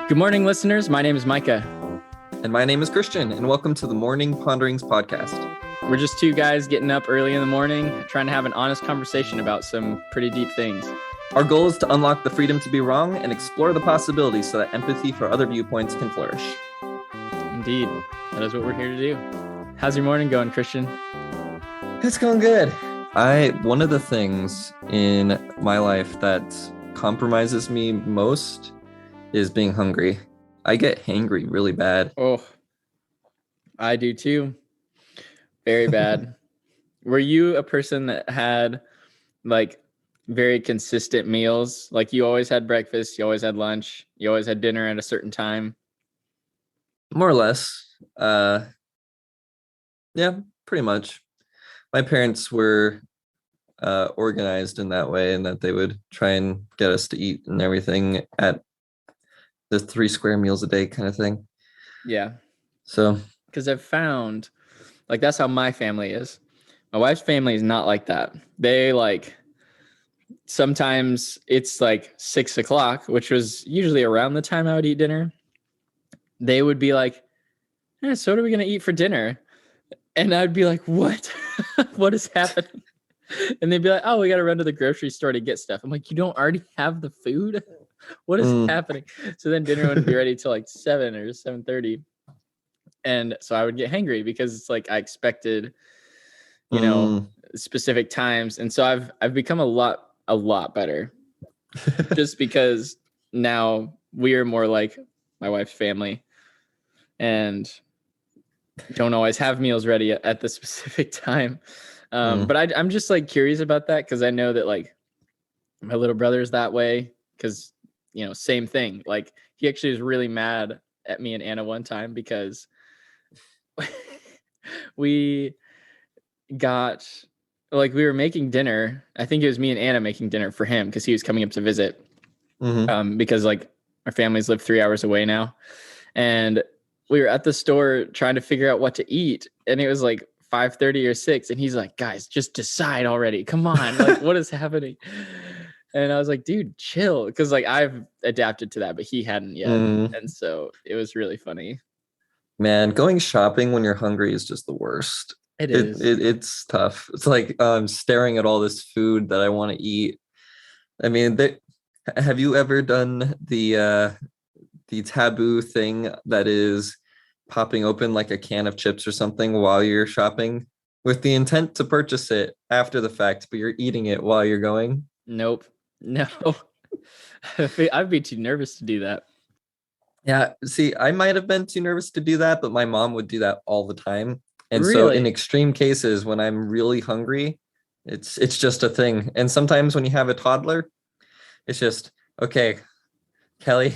Good morning, listeners. My name is Micah. And my name is Christian, and welcome to the Morning Ponderings podcast. We're just two guys getting up early in the morning, trying to have an honest conversation about some pretty deep things. Our goal is to unlock the freedom to be wrong and explore the possibilities so that empathy for other viewpoints can flourish. Indeed. That is what we're here to do. How's your morning going, Christian? It's going good. One of the things in my life that compromises me most is being hungry. I get hangry really bad. Oh, I do too. Very bad. Were you a person that had like very consistent meals? Like you always had breakfast, you always had lunch, you always had dinner at a certain time? More or less. Yeah, pretty much. My parents were organized in that way, and that they would try and get us to eat and everything at the 3 square meals a day kind of thing. Yeah. So, because I've found, like, that's how my family is. My wife's family is not like that. They sometimes it's like 6 o'clock, which was usually around the time I would eat dinner. They would be like, so what are we going to eat for dinner? And I'd be like, what? What is happening? And they'd be like, oh, we got to run to the grocery store to get stuff. I'm like, you don't already have the food? What is happening? So then dinner wouldn't be ready till like 7 or 7:30. And so I would get hangry because it's like I expected, specific times. And so I've become a lot better just because now we are more like my wife's family and don't always have meals ready at the specific time. But I'm just like curious about that because I know that like my little brother's that way because, same thing. Like he actually was really mad at me and Anna one time because we were making dinner. I think it was me and Anna making dinner for him because he was coming up to visit. Because like our families live 3 hours away now. And we were at the store trying to figure out what to eat. And it was like 5:30 or 6. And he's like, guys, just decide already. Come on. Like, what is happening? And I was like, dude, chill. Because like I've adapted to that, but he hadn't yet. And so it was really funny. Man, going shopping when you're hungry is just the worst. It is. It's tough. It's like staring at all this food that I want to eat. I mean, have you ever done the taboo thing that is popping open like a can of chips or something while you're shopping with the intent to purchase it after the fact, but you're eating it while you're going? Nope. No. I'd be too nervous to do that. Yeah, see, I might have been too nervous to do that, but my mom would do that all the time. And Really? So in extreme cases, when I'm really hungry, it's just a thing. And sometimes when you have a toddler, it's just, okay, Kelly,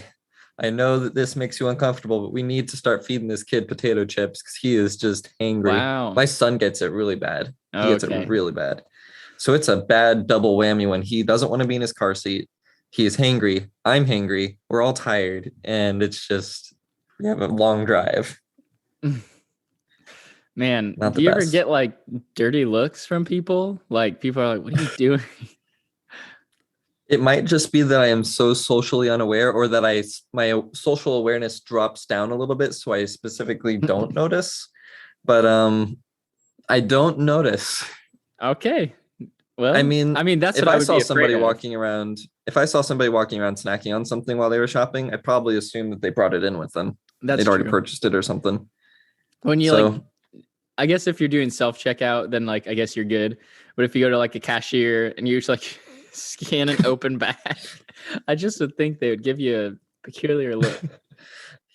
I know that this makes you uncomfortable, but we need to start feeding this kid potato chips because he is just hangry. Wow. My son gets it really bad. He gets Okay. it really bad. So it's a bad double whammy when he doesn't want to be in his car seat. He is hangry. I'm hangry. We're all tired. And it's just, we have a long drive. Man, Not do the you ever best. get like dirty looks from people? Like people are like, what are you doing? It might just be that I am so socially unaware, or that my social awareness drops down a little bit, so I specifically don't notice. But I don't notice. Okay. Well, I mean, that's if what I I would saw be somebody afraid of. walking around, snacking on something while they were shopping, I'd probably assume that they brought it in with them. That's They'd already true. purchased it or something. When you So, I guess if you're doing self-checkout, then like, I guess you're good. But if you go to like a cashier and you just like scan an open bag, I just would think they would give you a peculiar look.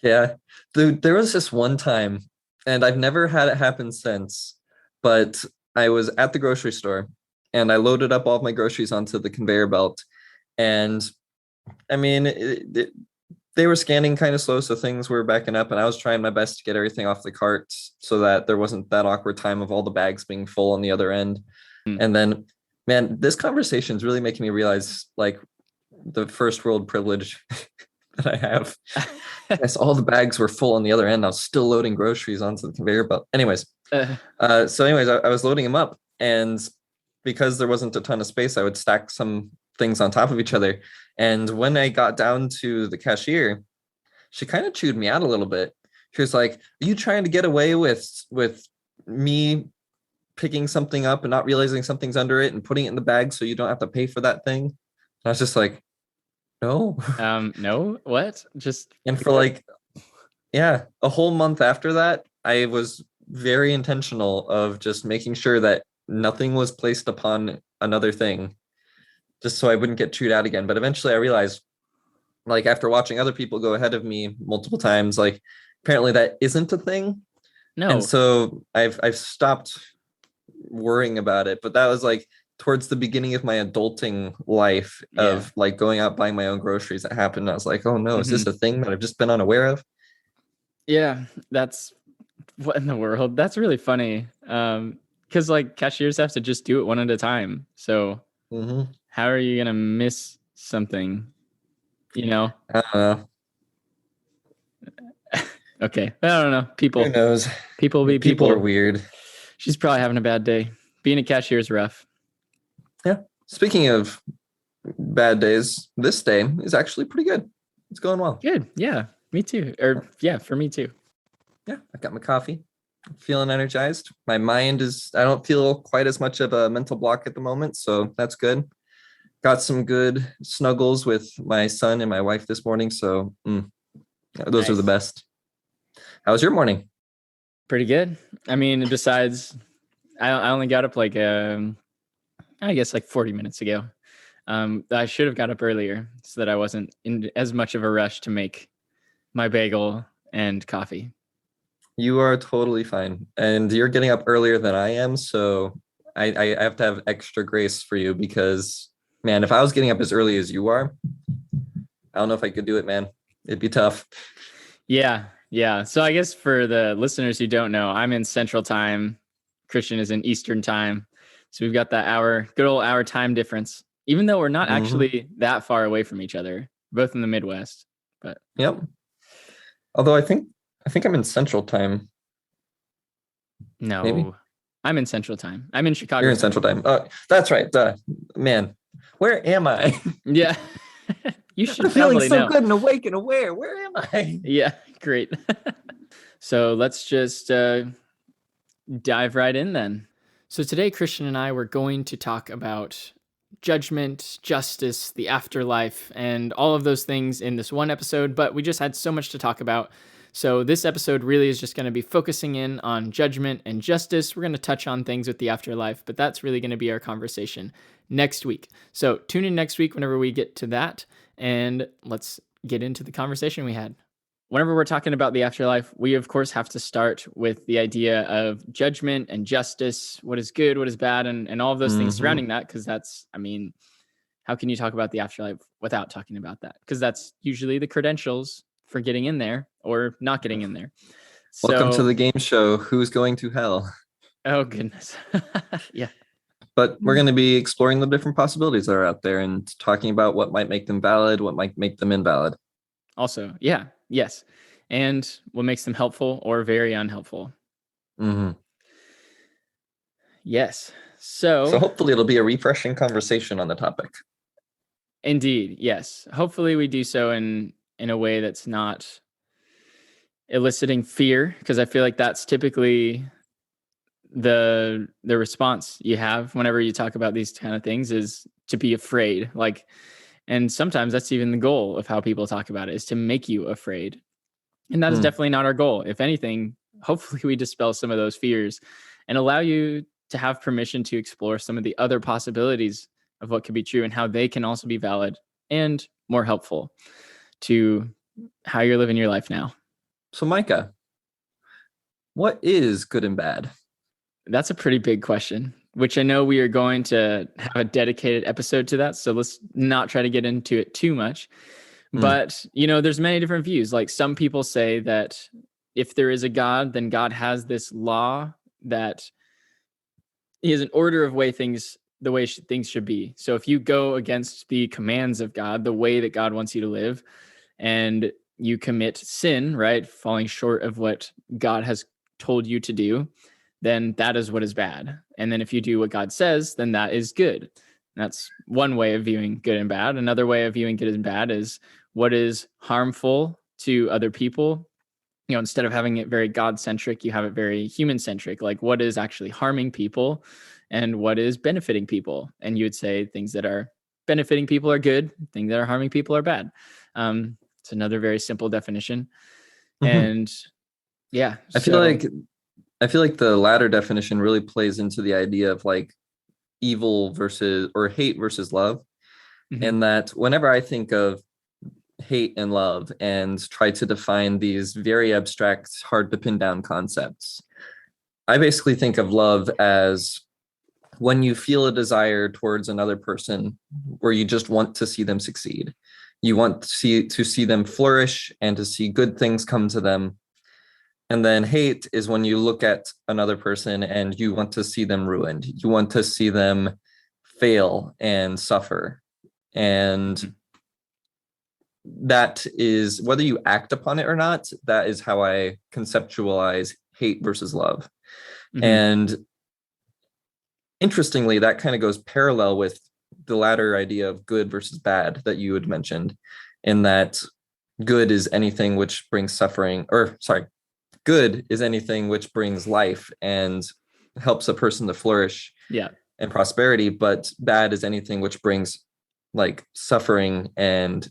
yeah, there was this one time, and I've never had it happen since, but I was at the grocery store and I loaded up all of my groceries onto the conveyor belt. And I mean, they were scanning kind of slow, so things were backing up, and I was trying my best to get everything off the cart so that there wasn't that awkward time of all the bags being full on the other end. And then, man, this conversation is really making me realize like the first world privilege that I have. Yes, all the bags were full on the other end. I was still loading groceries onto the conveyor belt. Anyways, So anyways, I was loading them up, and because there wasn't a ton of space, I would stack some things on top of each other. And when I got down to the cashier, she kind of chewed me out a little bit. She was like, "Are you trying to get away with me picking something up and not realizing something's under it and putting it in the bag so you don't have to pay for that thing?" And I was just like, "No." No, what? Just And for like, yeah, a whole month after that, I was very intentional of just making sure that nothing was placed upon another thing, just so I wouldn't get chewed out again. But eventually I realized, like after watching other people go ahead of me multiple times, like apparently that isn't a thing. And no. so I've stopped worrying about it. But that was like towards the beginning of my adulting life of like going out buying my own groceries that happened. I was like, oh no, is this a thing that I've just been unaware of? Yeah, that's what in the world? That's really funny. Because like cashiers have to just do it one at a time. So how are you gonna miss something? You know? I don't know. Okay. I don't know. People. Who knows? People be People people. are weird. She's probably having a bad day. Being a cashier is rough. Yeah. Speaking of bad days, this day is actually pretty good. It's going well. Good. Yeah. Me too. Or yeah, for me too. Yeah. I got my coffee. Feeling energized. My mind is, I don't feel quite as much of a mental block at the moment. So that's good. Got some good snuggles with my son and my wife this morning. So those are the best. How was your morning? Pretty good. I mean, besides, I only got up like, I guess like 40 minutes ago. I should have got up earlier so that I wasn't in as much of a rush to make my bagel and coffee. You are totally fine. And you're getting up earlier than I am. So I have to have extra grace for you because, man, if I was getting up as early as you are, I don't know if I could do it, man. It'd be tough. Yeah. Yeah. So I guess for the listeners who don't know, I'm in Central Time. Christian is in Eastern Time. So we've got that good old hour time difference, even though we're not actually that far away from each other, both in the Midwest. But yep. Although I think I'm in Central Time. No, maybe I'm in Central Time. I'm in Chicago. You're in Central Time. That's right. Man, where am I? Yeah. You should I'm feeling so know. good and awake and aware. Where am I? Yeah, great. So let's just dive right in then. So today, Christian and I were going to talk about judgment, justice, the afterlife, and all of those things in this one episode, but we just had so much to talk about. So this episode really is just going to be focusing in on judgment and justice. We're going to touch on things with the afterlife, but that's really going to be our conversation next week. So tune in next week whenever we get to that, and let's get into the conversation we had. Whenever we're talking about the afterlife, we of course have to start with the idea of judgment and justice, what is good, what is bad, and all of those things surrounding that, because that's, I mean, how can you talk about the afterlife without talking about that? Because that's usually the credentials for getting in there or not getting in there. Welcome to the game show, Who's Going to Hell? Oh, goodness. Yeah. But we're going to be exploring the different possibilities that are out there and talking about what might make them valid, what might make them invalid. Also, yeah, yes. And what makes them helpful or very unhelpful. Yes. So hopefully it'll be a refreshing conversation on the topic. Indeed, yes. Hopefully we do so in a way that's not eliciting fear, because I feel like that's typically the response you have whenever you talk about these kind of things, is to be afraid. Like, and sometimes that's even the goal of how people talk about it, is to make you afraid. And that is definitely not our goal. If anything, hopefully we dispel some of those fears and allow you to have permission to explore some of the other possibilities of what could be true and how they can also be valid and more helpful to how you're living your life now. So Micah, what is good and bad? That's a pretty big question, which I know we are going to have a dedicated episode to that. So let's not try to get into it too much. But, there's many different views. Like, some people say that if there is a God, then God has this law that he has an order of the way things should be. So if you go against the commands of God, the way that God wants you to live, and you commit sin, right, falling short of what God has told you to do, then that is what is bad. And then if you do what God says, then that is good. That's one way of viewing good and bad. Another way of viewing good and bad is what is harmful to other people. Instead of having it very God-centric, you have it very human-centric, like what is actually harming people and what is benefiting people. And you would say things that are benefiting people are good, things that are harming people are bad. It's another very simple definition. And yeah. I feel like the latter definition really plays into the idea of like evil versus or hate versus love. And that whenever I think of hate and love and try to define these very abstract, hard to pin down concepts, I basically think of love as when you feel a desire towards another person where you just want to see them succeed. You want to see them flourish and to see good things come to them. And then hate is when you look at another person and you want to see them ruined. You want to see them fail and suffer. And that is, whether you act upon it or not, that is how I conceptualize hate versus love. And interestingly, that kind of goes parallel with the latter idea of good versus bad that you had mentioned, in that good is anything which brings suffering, or sorry, good is anything which brings life and helps a person to flourish and prosperity, but bad is anything which brings like suffering and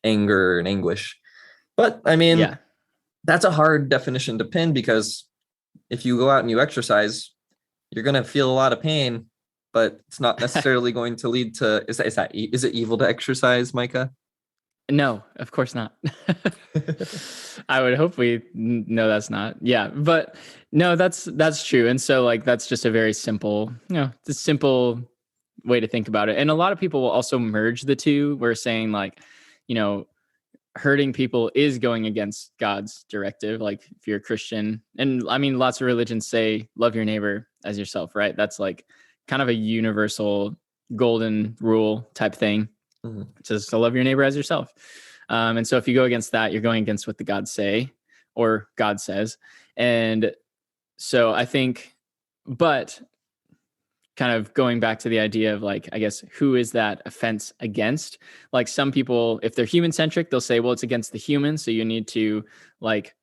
anger and anguish. But I mean, that's a hard definition to pin, because if you go out and you exercise, you're going to feel a lot of pain, but it's not necessarily going to lead to, is it evil to exercise, Micah? No, of course not. I would hope no, that's not. Yeah, but no, that's true. And so like, that's just a very simple, it's a simple way to think about it. And a lot of people will also merge the two. We're saying like, hurting people is going against God's directive. Like if you're a Christian, and I mean, lots of religions say love your neighbor as yourself, right? That's like kind of a universal golden rule type thing. It says to love your neighbor as yourself. And so if you go against that, you're going against what the God say or God says. And so I think, but kind of going back to the idea of like, I guess, who is that offense against? Like some people, if they're human centric, they'll say, well, it's against the human. So you need to like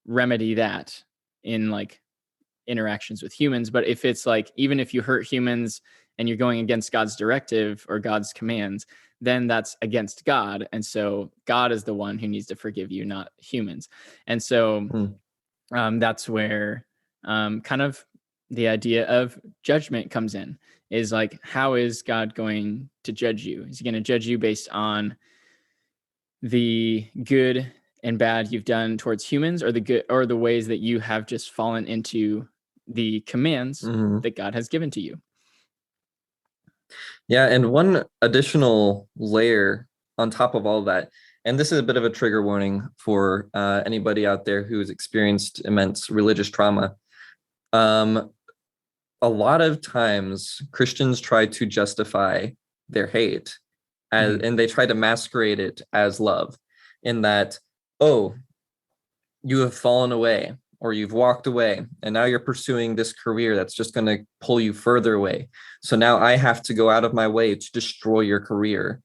remedy that in like interactions with humans. But if it's like, even if you hurt humans and you're going against God's directive or God's commands, then that's against God. And so God is the one who needs to forgive you, not humans. And so that's where kind of the idea of judgment comes in, is like, how is God going to judge you? Is he going to judge you based on the good and bad you've done towards humans, or the good, or the ways that you have just fallen into the commands that God has given to you? Yeah, and one additional layer on top of all of that, and this is a bit of a trigger warning for anybody out there who's experienced immense religious trauma. A lot of times Christians try to justify their hate as, and they try to masquerade it as love, in that, oh, you have fallen away or you've walked away and now you're pursuing this career that's just going to pull you further away. So now I have to go out of my way to destroy your career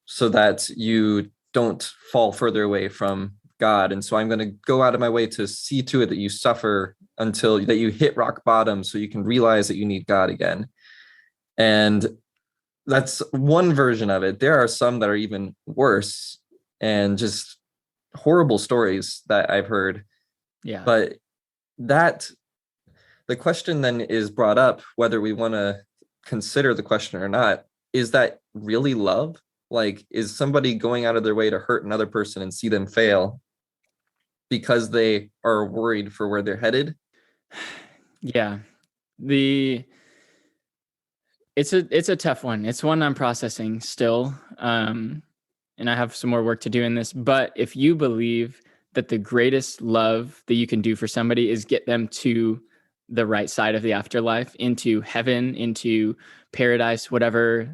so that you don't fall further away from God. And so I'm going to go out of my way to see to it that you suffer until that you hit rock bottom so you can realize that you need God again. And that's one version of it. There are some that are even worse and just horrible stories that I've heard. Yeah. But that, the question then is brought up, whether we want to consider the question or not, is that really love? Like, is somebody going out of their way to hurt another person and see them fail because they are worried for where they're headed? Yeah. It's a tough one. It's one I'm processing still. And I have some more work to do in this. But if you believe that the greatest love that you can do for somebody is get them to the right side of the afterlife, into heaven, into paradise, whatever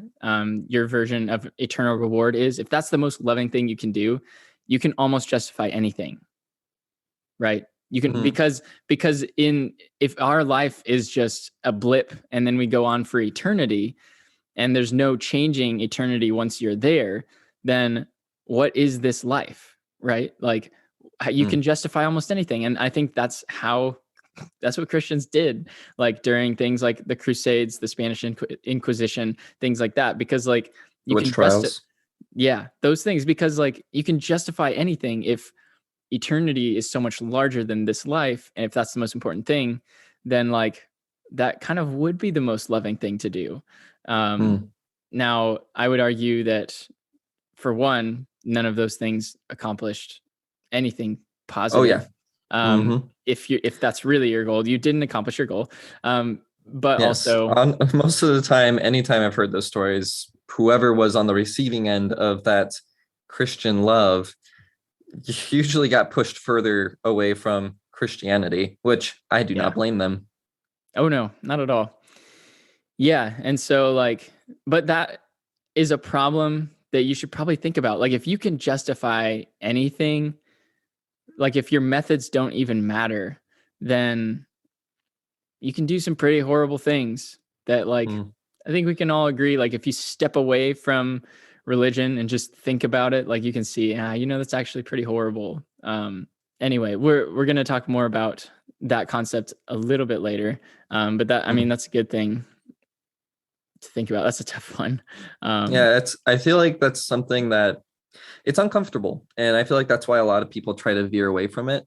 your version of eternal reward is, if that's the most loving thing you can do, you can almost justify anything, right? You can, because if our life is just a blip and then we go on for eternity and there's no changing eternity once you're there, then what is this life, right? Like you can justify almost anything. And I think that's what Christians did, like during things like the Crusades, the Spanish Inquisition, things like that, because like you Witch can trials. those things, because like you can justify anything if eternity is so much larger than this life. And if that's the most important thing, then like that kind of would be the most loving thing to do. Now, I would argue that for one, none of those things accomplished anything positive. If that's really your goal, you didn't accomplish your goal. But yes, also most of the time, anytime I've heard those stories, whoever was on the receiving end of that Christian love usually got pushed further away from Christianity, which I do not blame them. Oh no, not at all. Yeah. And so like, but that is a problem that you should probably think about. Like if you can justify anything, like if your methods don't even matter, then you can do some pretty horrible things that like, I think we can all agree, like if you step away from religion and just think about it, like you can see, that's actually pretty horrible. Anyway, we're going to talk more about that concept a little bit later. But that, I mean, that's a good thing to think about. That's a tough one. I feel like that's something that it's uncomfortable. And I feel like that's why a lot of people try to veer away from it.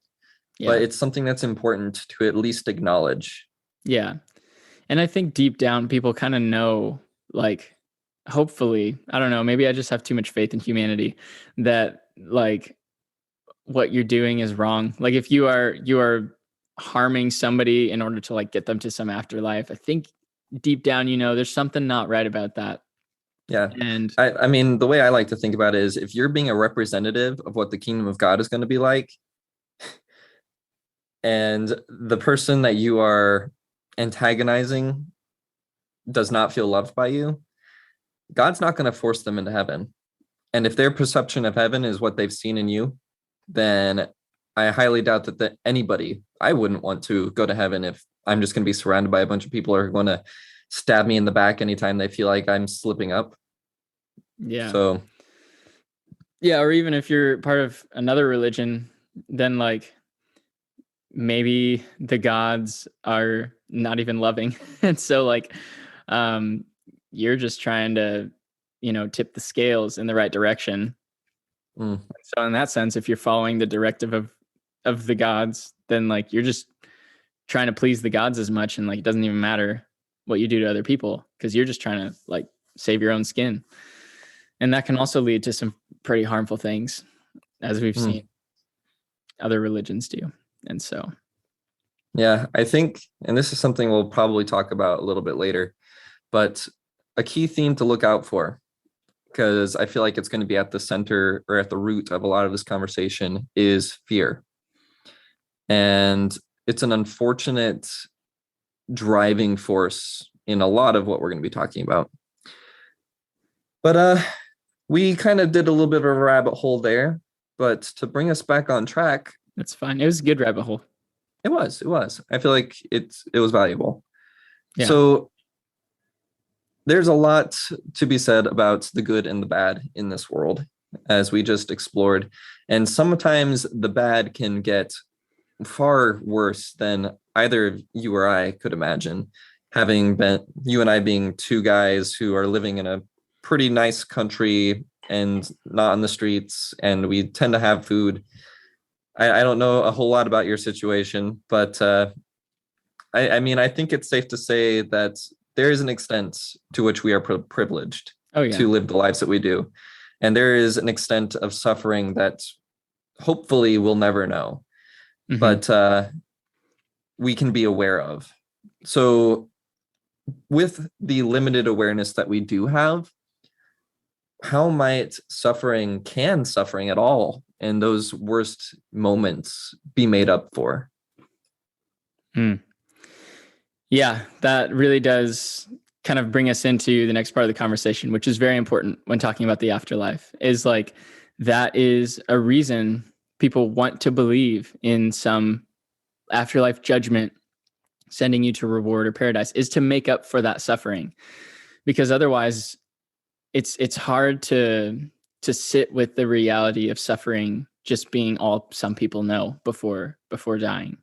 Yeah. But it's something that's important to at least acknowledge. Yeah. And I think deep down, people kind of know, like, hopefully, I don't know, maybe I just have too much faith in humanity that like what you're doing is wrong. Like if you are harming somebody in order to like get them to some afterlife, I think deep down, there's something not right about that. Yeah. And I mean, the way I like to think about it is if you're being a representative of what the kingdom of God is going to be like, and the person that you are antagonizing does not feel loved by you, God's not going to force them into heaven. And if their perception of heaven is what they've seen in you, then I highly doubt that I wouldn't want to go to heaven if I'm just going to be surrounded by a bunch of people who are going to stab me in the back anytime they feel like I'm slipping up. Yeah. So. Yeah. Or even if you're part of another religion, then like maybe the gods are not even loving. And so like, you're just trying to, tip the scales in the right direction. So in that sense, if you're following the directive of the gods, then like you're just trying to please the gods as much, and like it doesn't even matter what you do to other people because you're just trying to like save your own skin. And that can also lead to some pretty harmful things, as we've seen other religions do. And so yeah, I think, and this is something we'll probably talk about a little bit later, but a key theme to look out for, because I feel like it's going to be at the center or at the root of a lot of this conversation, is fear. And it's an unfortunate driving force in a lot of what we're going to be talking about. But we kind of did a little bit of a rabbit hole there, but to bring us back on track. That's fine. It was a good rabbit hole. It was. I feel like it was valuable. Yeah. So there's a lot to be said about the good and the bad in this world, as we just explored. And sometimes the bad can get far worse than either you or I could imagine, having been you and I being two guys who are living in a pretty nice country and not on the streets, and we tend to have food. I don't know a whole lot about your situation, but I mean, I think it's safe to say that there is an extent to which we are privileged to live the lives that we do. And there is an extent of suffering that hopefully we'll never know, but we can be aware of. So with the limited awareness that we do have, how might suffering at all in those worst moments be made up for? Yeah, that really does kind of bring us into the next part of the conversation, which is very important when talking about the afterlife, is like that is a reason people want to believe in some afterlife judgment, sending you to reward or paradise, is to make up for that suffering. Because otherwise it's hard to sit with the reality of suffering just being all some people know before dying.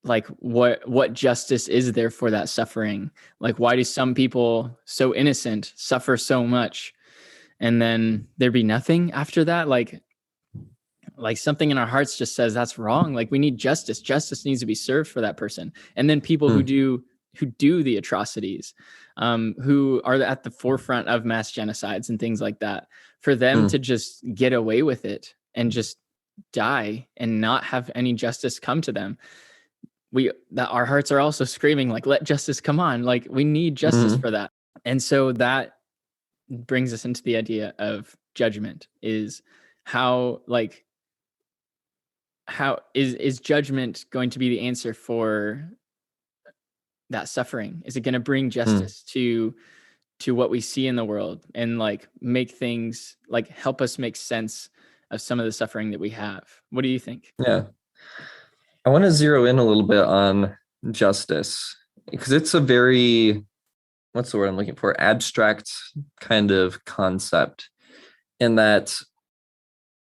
Like what justice is there for that suffering? Like, why do some people so innocent suffer so much and then there be nothing after that? Like something in our hearts just says that's wrong. Like, we need justice. Justice needs to be served for that person. And then people who do the atrocities, who are at the forefront of mass genocides and things like that, for them to just get away with it and just die and not have any justice come to them. Our hearts are also screaming, like, let justice come on. Like, we need justice for that. And so that brings us into the idea of judgment. Is how is judgment going to be the answer for that suffering? Is it going to bring justice to what we see in the world and like make things, like, help us make sense of some of the suffering that we have? What do you think? Yeah. I want to zero in a little bit on justice, because it's a very, what's the word I'm looking for? Abstract kind of concept, in that,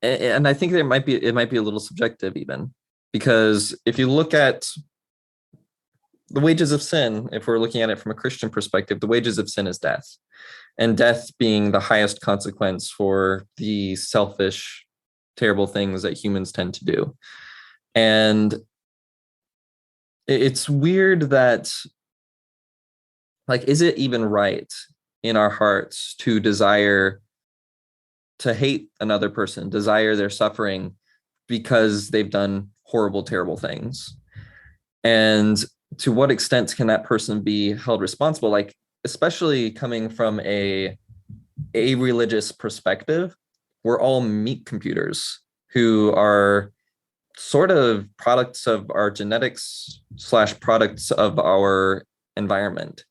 and I think it might be a little subjective even, because if you look at the wages of sin, if we're looking at it from a Christian perspective, the wages of sin is death, and death being the highest consequence for the selfish, terrible things that humans tend to do. And it's weird that, like, is it even right in our hearts to desire to hate another person, desire their suffering because they've done horrible, terrible things? And to what extent can that person be held responsible? Like, especially coming from a religious perspective, we're all meat computers who are sort of products of our genetics / products of our environment.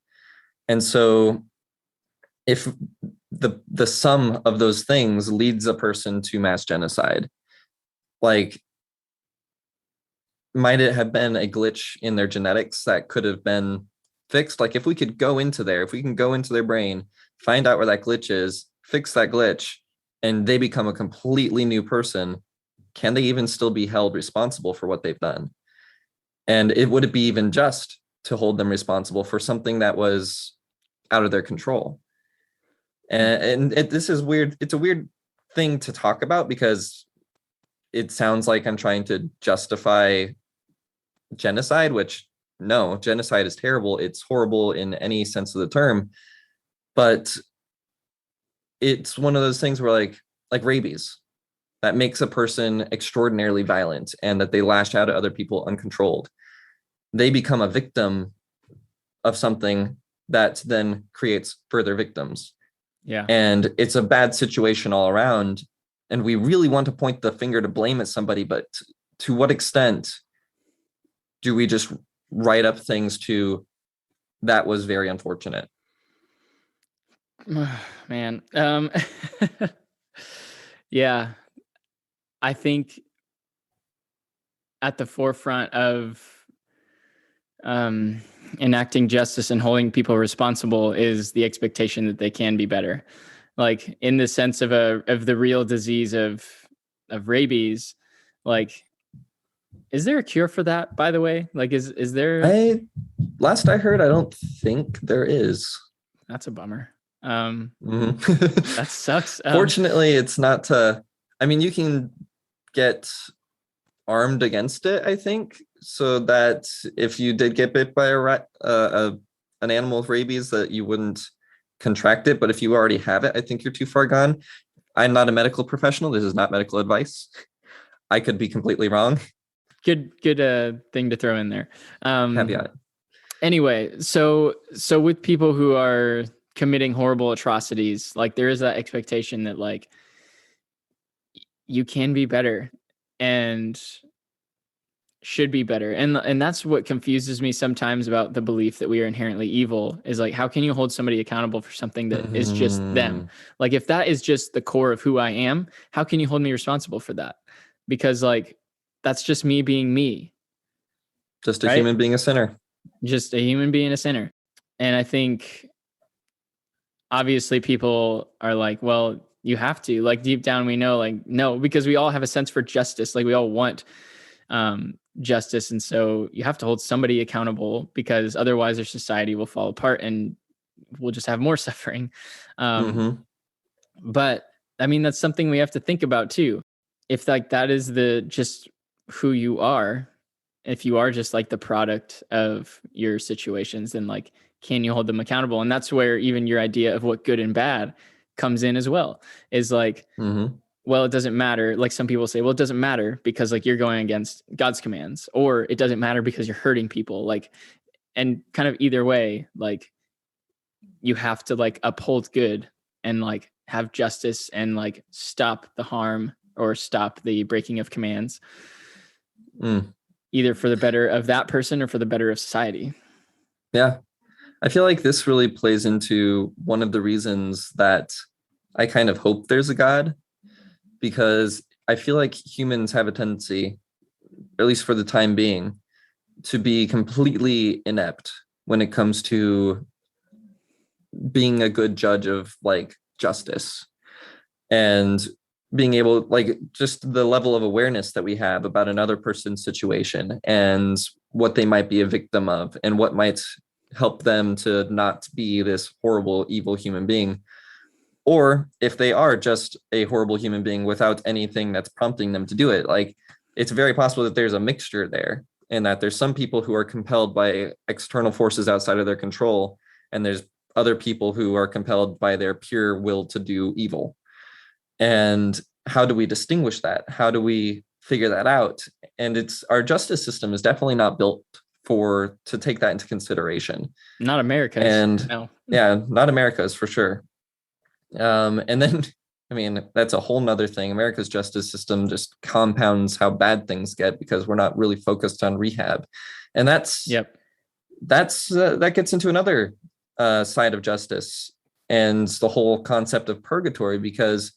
And so if the sum of those things leads a person to mass genocide, like, might it have been a glitch in their genetics that could have been fixed? Like, if we can go into their brain, find out where that glitch is, fix that glitch, and they become a completely new person, can they even still be held responsible for what they've done? And would it be even just to hold them responsible for something that was out of their control? And this is weird. It's a weird thing to talk about, because it sounds like I'm trying to justify genocide, which, no, genocide is terrible. It's horrible in any sense of the term. But it's one of those things where, like rabies, that makes a person extraordinarily violent and that they lash out at other people uncontrolled. They become a victim of something that then creates further victims. Yeah. And it's a bad situation all around. And we really want to point the finger to blame at somebody, but to what extent do we just write up things to, that was very unfortunate? Man. Yeah. I think at the forefront of enacting justice and holding people responsible is the expectation that they can be better. Like, in the sense of the real disease of rabies, like, is there a cure for that, by the way? Like, is there? Last I heard, I don't think there is. That's a bummer. That sucks. Fortunately, it's not I mean, you can get armed against it, I think, so that if you did get bit by an animal with rabies, that you wouldn't contract it. But if you already have it, I think you're too far gone. I'm not a medical professional. This is not medical advice. I could be completely wrong. Good thing to throw in there. Caveat. Anyway, so with people who are committing horrible atrocities, like, there is that expectation that, like, you can be better and should be better. And that's what confuses me sometimes about the belief that we are inherently evil, is like, how can you hold somebody accountable for something that is just them? Like, if that is just the core of who I am, how can you hold me responsible for that? Because, like, that's just me being me. Just a right? human being a sinner. Just a human being a sinner. And I think obviously people are like, well, you have to, like, deep down we know, like, no, because we all have a sense for justice. Like, we all want justice. And so you have to hold somebody accountable, because otherwise our society will fall apart and we'll just have more suffering. But I mean, that's something we have to think about too. If like that is the just who you are, if you are just like the product of your situations, then like, can you hold them accountable? And that's where even your idea of what good and bad comes in as well, is like, well, it doesn't matter. Like some people say, well, it doesn't matter because like you're going against God's commands, or it doesn't matter because you're hurting people. Like, and kind of either way, like you have to like uphold good and like have justice and like stop the harm or stop the breaking of commands, either for the better of that person or for the better of society. Yeah. I feel like this really plays into one of the reasons that I kind of hope there's a God, because I feel like humans have a tendency, at least for the time being, to be completely inept when it comes to being a good judge of like justice, and being able, like, just the level of awareness that we have about another person's situation and what they might be a victim of and what might help them to not be this horrible, evil human being. Or if they are just a horrible human being without anything that's prompting them to do it, like, it's very possible that there's a mixture there, and that there's some people who are compelled by external forces outside of their control, and there's other people who are compelled by their pure will to do evil. And how do we distinguish that? How do we figure that out? And it's, our justice system is definitely not built to take that into consideration. Not America's. And no. Yeah, not America's for sure. And then, I mean, that's a whole nother thing. America's justice system just compounds how bad things get because we're not really focused on rehab. And that gets into another side of justice and the whole concept of purgatory, because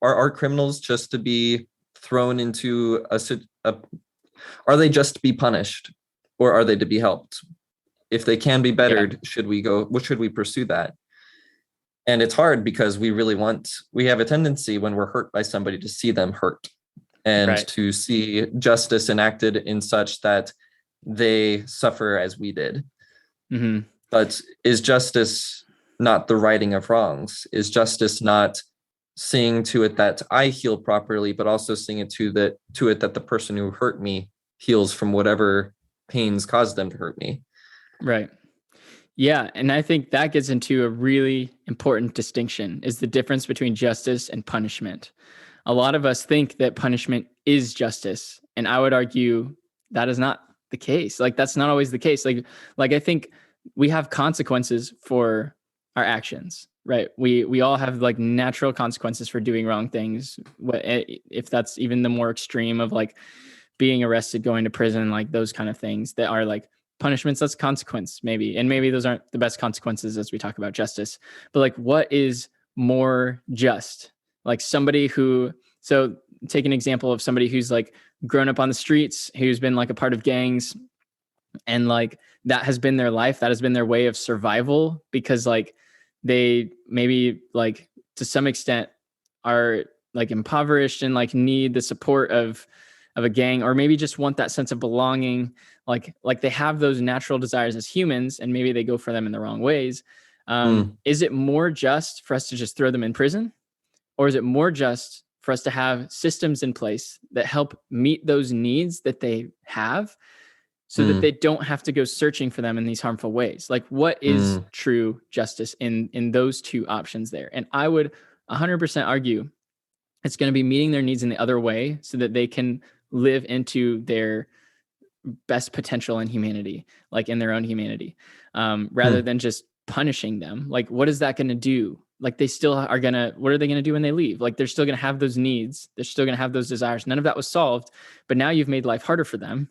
are criminals just to be thrown into are they just to be punished, or are they to be helped? If they can be bettered, should we pursue that? And it's hard because we have a tendency when we're hurt by somebody to see them hurt, and to see justice enacted in such that they suffer as we did. But is justice not the righting of wrongs? Is justice not seeing to it that I heal properly, but also seeing it to it that the person who hurt me heals from whatever pains caused them to hurt me? Right. Yeah. And I think that gets into a really important distinction, is the difference between justice and punishment. A lot of us think that punishment is justice. And I would argue that is not the case. Like, that's not always the case. Like I think we have consequences for our actions, right? We all have like natural consequences for doing wrong things. If that's even the more extreme of like being arrested, going to prison, like those kind of things that are like punishments, that's consequence maybe. And maybe those aren't the best consequences as we talk about justice, but like, what is more just? Like somebody who, so take an example of somebody who's like grown up on the streets, who's been like a part of gangs, and like that has been their life, that has been their way of survival, because like they maybe like to some extent are like impoverished and like need the support of a gang, or maybe just want that sense of belonging. Like they have those natural desires as humans, and maybe they go for them in the wrong ways. Is it more just for us to just throw them in prison? Or is it more just for us to have systems in place that help meet those needs that they have, so that they don't have to go searching for them in these harmful ways? Like, what is true justice in those two options there? And I would 100% argue it's going to be meeting their needs in the other way, so that they can live into their best potential in humanity, like in their own humanity, rather than just punishing them. Like, what is that going to do? Like, they still are going to, what are they going to do when they leave? Like, they're still going to have those needs. They're still going to have those desires. None of that was solved, but now you've made life harder for them.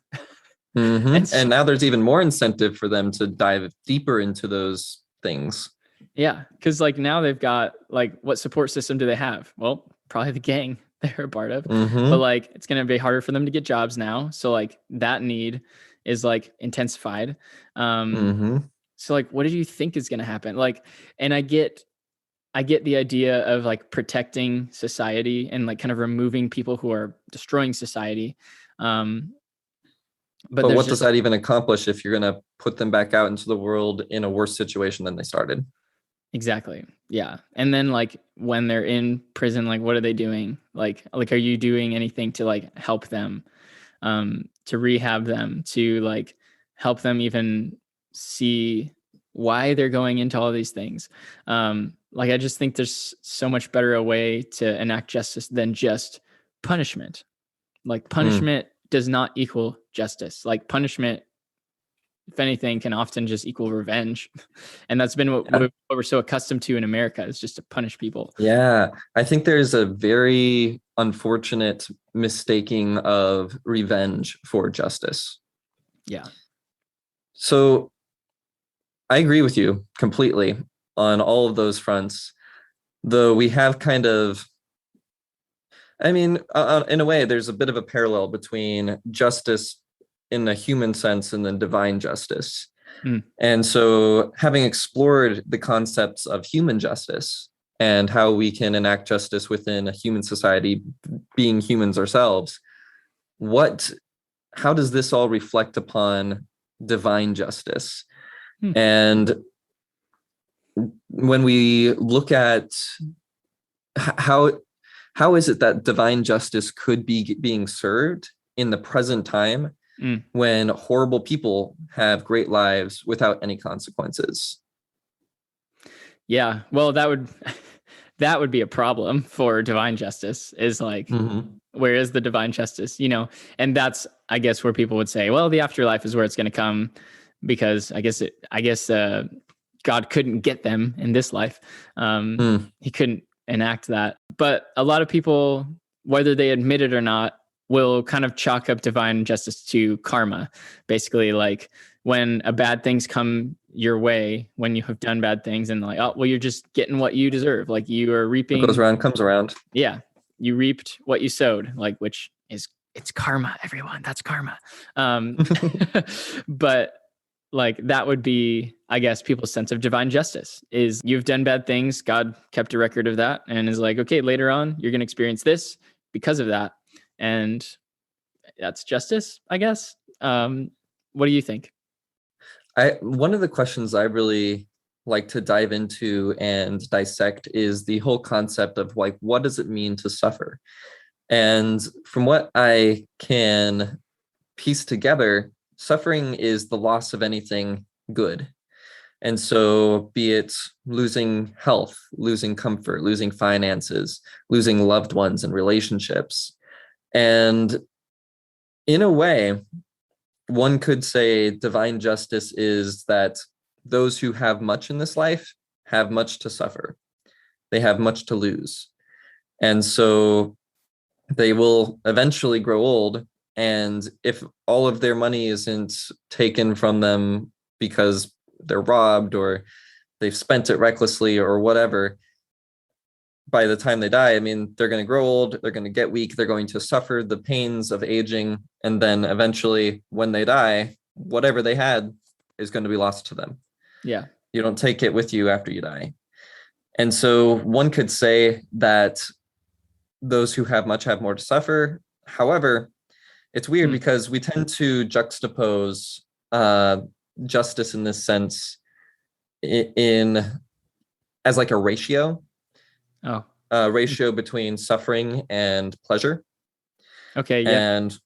And now there's even more incentive for them to dive deeper into those things. Yeah. Cause like now they've got like, what support system do they have? Well, probably the gang. they're a part of. Mm-hmm. But like it's going to be harder for them to get jobs now. So like that need is like intensified. Mm-hmm. So like what do you think is going to happen? Like, and I get the idea of like protecting society and like kind of removing people who are destroying society. But But there's what does just that even accomplish if you're going to put them back out into the world in a worse situation than they started? exactly. Yeah. And then like when they're in prison, like what are they doing? Like are you doing anything to like help them, to rehab them, to like help them even see why they're going into all these things? Like I just think there's so much better a way to enact justice than just punishment. Like punishment does not equal justice. Like punishment, if anything, can often just equal revenge. And that's been what we're so accustomed to in America, is just to punish people. Yeah, I think there's a very unfortunate mistaking of revenge for justice. Yeah. So I agree with you completely on all of those fronts, though we have kind of, I mean, in a way, there's a bit of a parallel between justice in a human sense and then divine justice. And so, having explored the concepts of human justice and how we can enact justice within a human society, being humans ourselves, how does this all reflect upon divine justice? And when we look at how is it that divine justice could be being served in the present time when horrible people have great lives without any consequences? Yeah, well, that would be a problem for divine justice, is like, where is the divine justice? And that's, I guess, where people would say, well, the afterlife is where it's going to come, because I guess God couldn't get them in this life. He couldn't enact that. But a lot of people, whether they admit it or not, will kind of chalk up divine justice to karma. Basically, like when a bad things come your way, when you have done bad things, and like, oh, well, you're just getting what you deserve. Like you are reaping. What goes around comes around. Yeah. You reaped what you sowed, like, which is, it's karma, everyone. That's karma. But like that would be, I guess, people's sense of divine justice is you've done bad things. God kept a record of that and is like, okay, later on, you're going to experience this because of that. And that's justice, I guess. What do you think? One of the questions I really like to dive into and dissect is the whole concept of like, what does it mean to suffer? And from what I can piece together, suffering is the loss of anything good. And so be it losing health, losing comfort, losing finances, losing loved ones and relationships. And in a way, one could say divine justice is that those who have much in this life have much to suffer. They have much to lose. And so they will eventually grow old. And if all of their money isn't taken from them because they're robbed or they've spent it recklessly or whatever, by the time they die, I mean, they're going to grow old, they're going to get weak, they're going to suffer the pains of aging. And then eventually when they die, whatever they had is going to be lost to them. Yeah. You don't take it with you after you die. And so one could say that those who have much have more to suffer. However, it's weird because we tend to juxtapose justice in this sense in as like a ratio. Ratio between suffering and pleasure. Okay. Yeah. And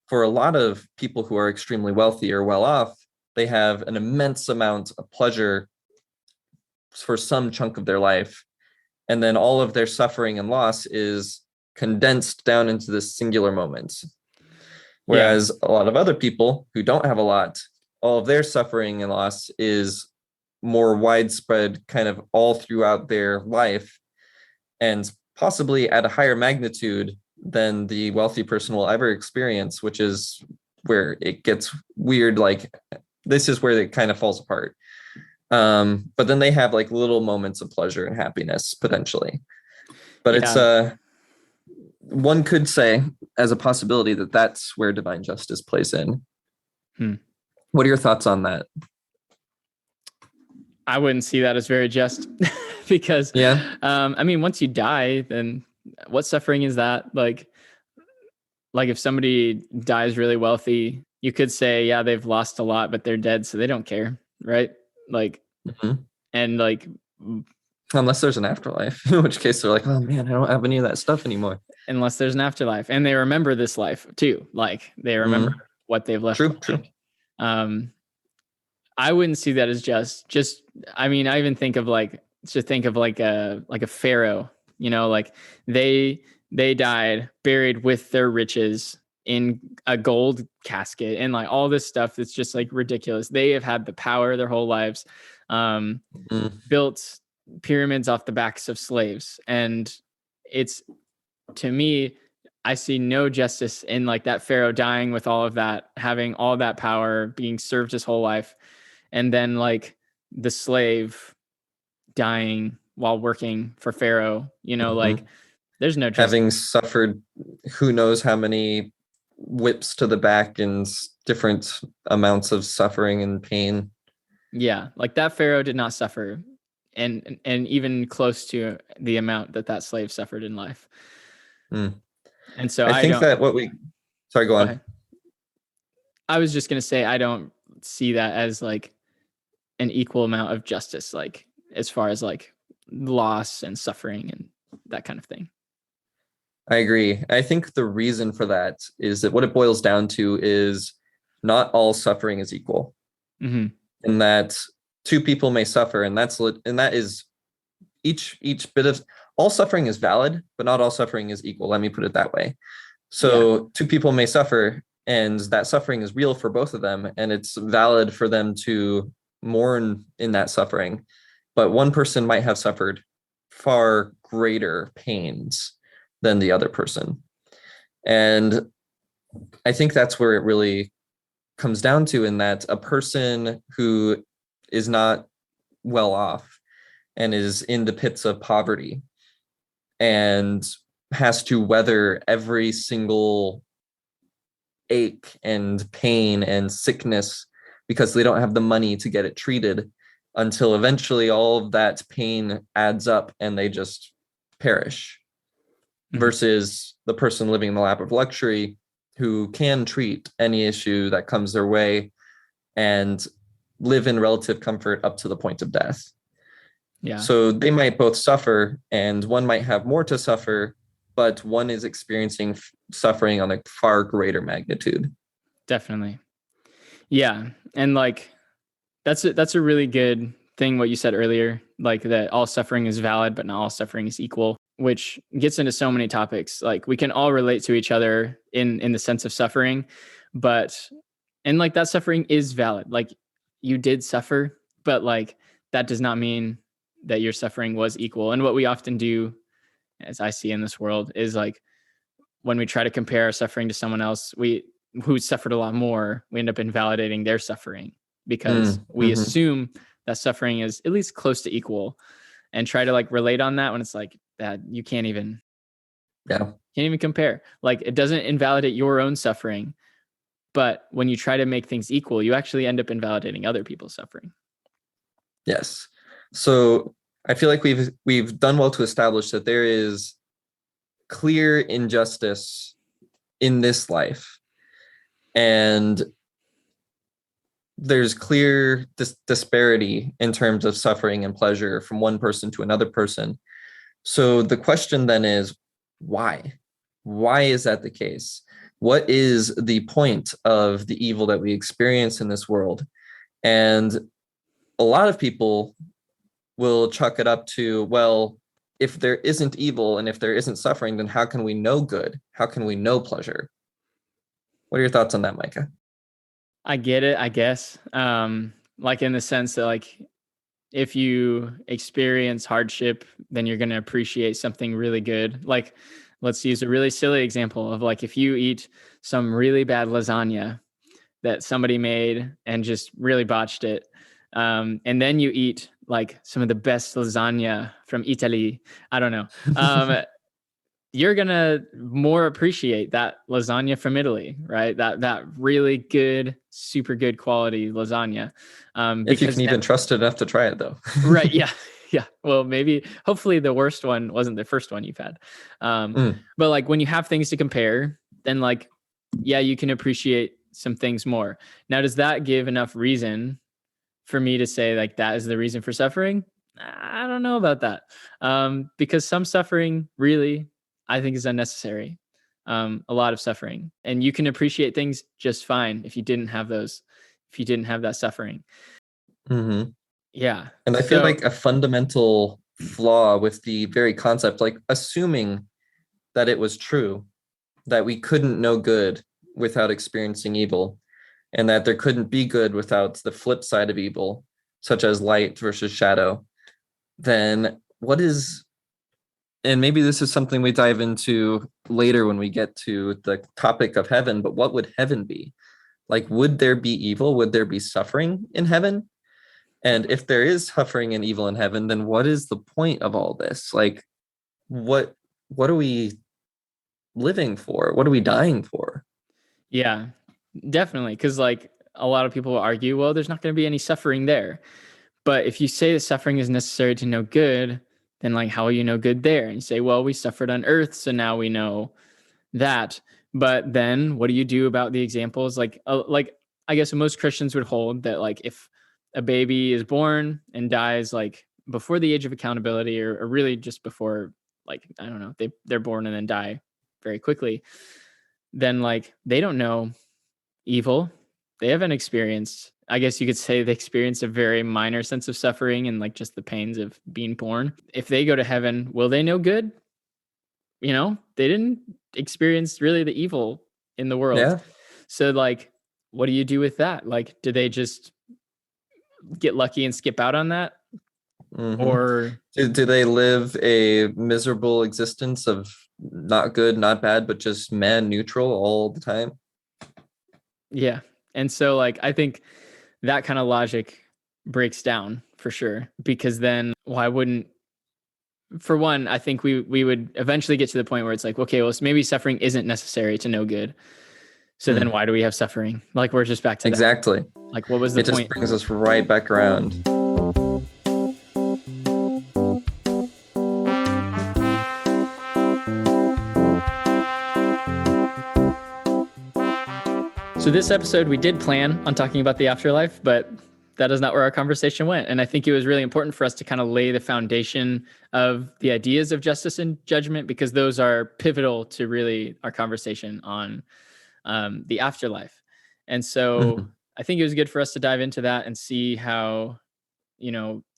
for a lot of people who are extremely wealthy or well off, they have an immense amount of pleasure for some chunk of their life. And then all of their suffering and loss is condensed down into this singular moment. Whereas a lot of other people who don't have a lot, all of their suffering and loss is more widespread, kind of all throughout their life, and possibly at a higher magnitude than the wealthy person will ever experience, which is where it gets weird. Like this is where it kind of falls apart. But then they have like little moments of pleasure and happiness potentially. But one could say as a possibility that that's where divine justice plays in. What are your thoughts on that? I wouldn't see that as very just because, I mean, once you die, then what suffering is that? Like if somebody dies really wealthy, you could say, yeah, they've lost a lot, but they're dead, so they don't care, right? Like, and like, unless there's an afterlife, in which case they're like, oh man, I don't have any of that stuff anymore. Unless there's an afterlife, and they remember this life too. Like they remember what they've left. True. I wouldn't see that as just. I mean, I even think of like a pharaoh. You know, like they died buried with their riches in a gold casket and like all this stuff that's just like ridiculous. They have had the power their whole lives, built pyramids off the backs of slaves, and it's, to me, I see no justice in like that pharaoh dying with all of that, having all that power, being served his whole life, and then like the slave dying while working for pharaoh. You know, like there's no justice. Having suffered who knows how many whips to the back and different amounts of suffering and pain. Yeah, like that pharaoh did not suffer, and even close to the amount that slave suffered in life. And so I think that sorry, go on. I was just going to say, I don't see that as like an equal amount of justice, like as far as like loss and suffering and that kind of thing. I agree. I think the reason for that is that what it boils down to is not all suffering is equal. And that two people may suffer, and that is each bit of all suffering is valid, but not all suffering is equal. Let me put it that way. So two people may suffer, and that suffering is real for both of them, and it's valid for them to mourn in that suffering. But one person might have suffered far greater pains than the other person. And I think that's where it really comes down to, in that a person who is not well off and is in the pits of poverty and has to weather every single ache and pain and sickness because they don't have the money to get it treated, until eventually all of that pain adds up and they just perish. Versus the person living in the lap of luxury who can treat any issue that comes their way and live in relative comfort up to the point of death. Yeah. So they might both suffer, and one might have more to suffer, but one is experiencing suffering on a far greater magnitude. Definitely. Yeah. And like, that's a really good thing, what you said earlier, like that all suffering is valid, but not all suffering is equal, which gets into so many topics. Like we can all relate to each other in the sense of suffering, and like that suffering is valid. Like you did suffer, but like that does not mean that your suffering was equal. And what we often do, as I see in this world, is like when we try to compare our suffering to someone else, who suffered a lot more, we end up invalidating their suffering because we assume that suffering is at least close to equal, and try to like relate on that when it's like that you can't even compare. Like it doesn't invalidate your own suffering, but when you try to make things equal, you actually end up invalidating other people's suffering. Yes. So I feel like we've done well to establish that there is clear injustice in this life, and there's clear disparity in terms of suffering and pleasure from one person to another person. So the question then is, why? Why is that the case? What is the point of the evil that we experience in this world? And a lot of people will chuck it up to, well, if there isn't evil and if there isn't suffering, then how can we know good? How can we know pleasure? What are your thoughts on that, Micah? I get it, I guess. Like in the sense that like if you experience hardship, then you're going to appreciate something really good. Like let's use a really silly example of like if you eat some really bad lasagna that somebody made and just really botched it, and then you eat like some of the best lasagna from Italy, I don't know. you're gonna more appreciate that lasagna from Italy, right? That really good, super good quality lasagna. If you Because can even trust it enough to try it, though. right, yeah, yeah. Well, maybe, hopefully, the worst one wasn't the first one you've had. But like when you have things to compare, then like, yeah, you can appreciate some things more. Now, does that give enough reason for me to say like that is the reason for suffering? I don't know about that. Because some suffering really, I think, is unnecessary. A lot of suffering, and you can appreciate things just fine if you didn't have that suffering. Mm-hmm. Yeah. And I feel like a fundamental flaw with the very concept, like assuming that it was true, that we couldn't know good without experiencing evil, and that there couldn't be good without the flip side of evil, such as light versus shadow, then what is, and maybe this is something we dive into later when we get to the topic of heaven, but what would heaven be? Like, would there be evil? Would there be suffering in heaven? And if there is suffering and evil in heaven, then what is the point of all this? Like, what are we living for? What are we dying for? Yeah, definitely. Because like a lot of people will argue, well, there's not going to be any suffering there. But if you say that suffering is necessary to know good, then like how will you know good there? And you say, well, we suffered on earth, so now we know that. But then what do you do about the examples? Like I guess most Christians would hold that like if a baby is born and dies like before the age of accountability, or really just before, like, I don't know, they're born and then die very quickly, then like they don't know evil. They haven't experienced, I guess you could say, they experienced a very minor sense of suffering and like just the pains of being born. If they go to heaven, will they know good? They didn't experience really the evil in the world. Yeah. So like, what do you do with that? Like, do they just get lucky and skip out on that? Mm-hmm. Or do they live a miserable existence of not good, not bad, but just man neutral all the time? yeah. And so like, I think that kind of logic breaks down for sure, because then why wouldn't, for one, I think we would eventually get to the point where it's like, okay, well, so maybe suffering isn't necessary to know good. So then why do we have suffering? Like, we're just back to that. Exactly. Like, what was the point? It just brings us right back around. So this episode, we did plan on talking about the afterlife, but that is not where our conversation went. And I think it was really important for us to kind of lay the foundation of the ideas of justice and judgment, because those are pivotal to really our conversation on the afterlife. And so I think it was good for us to dive into that and see how,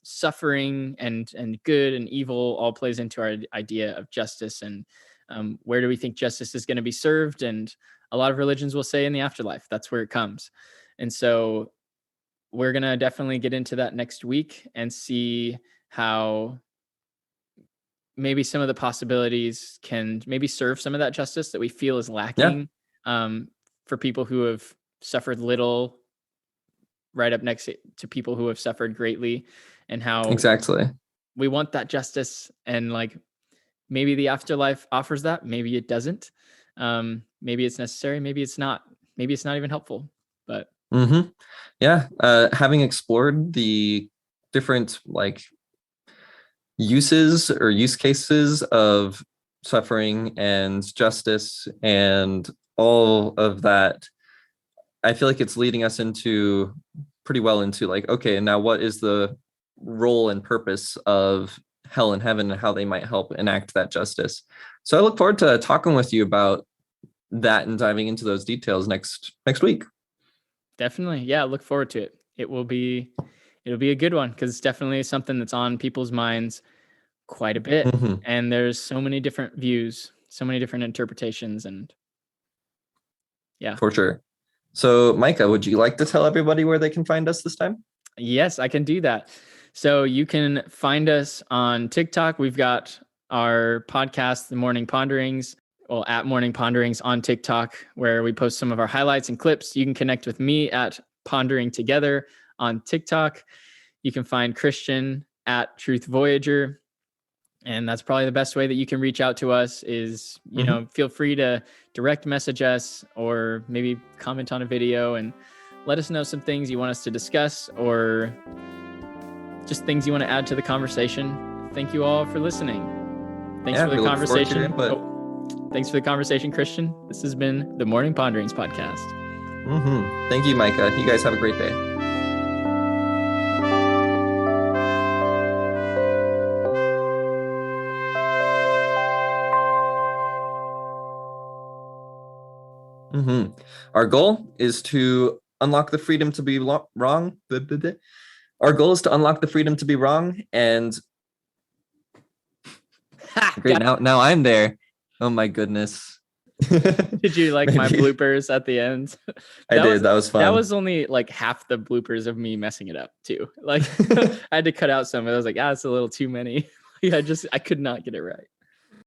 suffering and good and evil all plays into our idea of justice, and where do we think justice is going to be served? And a lot of religions will say in the afterlife, that's where it comes. And so we're going to definitely get into that next week and see how maybe some of the possibilities can maybe serve some of that justice that we feel is lacking, for people who have suffered little, right up next to people who have suffered greatly, and how exactly we want that justice. And like, maybe the afterlife offers that, maybe it doesn't. Maybe it's necessary, maybe it's not even helpful. But having explored the different like uses or use cases of suffering and justice and all of that, I feel like it's leading us into pretty well into like, okay, now what is the role and purpose of hell and heaven and how they might help enact that justice? So I look forward to talking with you about that and diving into those details next week. Definitely. Yeah, look forward to it. It'll be a good one, because it's definitely something that's on people's minds quite a bit. And there's so many different views, so many different interpretations, and yeah. For sure. So Micah, would you like to tell everybody where they can find us this time? Yes, I can do that. So you can find us on TikTok. We've got our podcast, The Morning Ponderings, at Morning Ponderings on TikTok, where we post some of our highlights and clips. You can connect with me at Pondering Together on TikTok. You can find Christian at Truth Voyager. And that's probably the best way that you can reach out to us is, feel free to direct message us or maybe comment on a video and let us know some things you want us to discuss or just things you want to add to the conversation. Thank you all for listening. Thanks for the conversation. Thanks for the conversation, Christian. This has been the Morning Ponderings podcast. Thank you, Micah. You guys have a great day. Our goal is to unlock the freedom to be wrong. Our goal is to unlock the freedom to be wrong. And great. Now I'm there. Oh my goodness. Did you like my bloopers at the end? I did. That was fun. That was only like half the bloopers of me messing it up too. Like I had to cut out some. I was like, it's a little too many. I could not get it right.